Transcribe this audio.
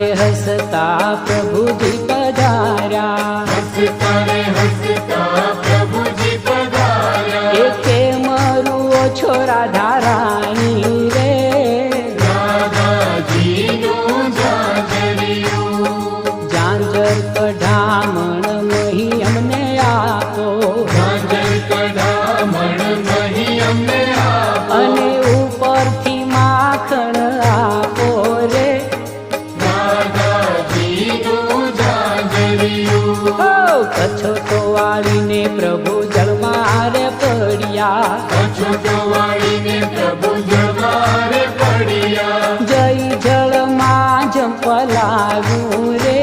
हसता प्रभु जी पधारा, हसता रे हसता प्रभु जी पधारा। एके मरुओ छो राधा रानी रे, राधा जी नु जाजरियो। जांजर कढ़ामण मही अमने आपो, जांजर कढ़ामण मही अमने आपो। अने उपरथी माखण आपो रे, कच्छो तो वाळीने प्रभु जळमारे पड्या, कच्छो तो वाळीने प्रभु जळमारे पड्या। जय जळमा जंपलाव्યું रे,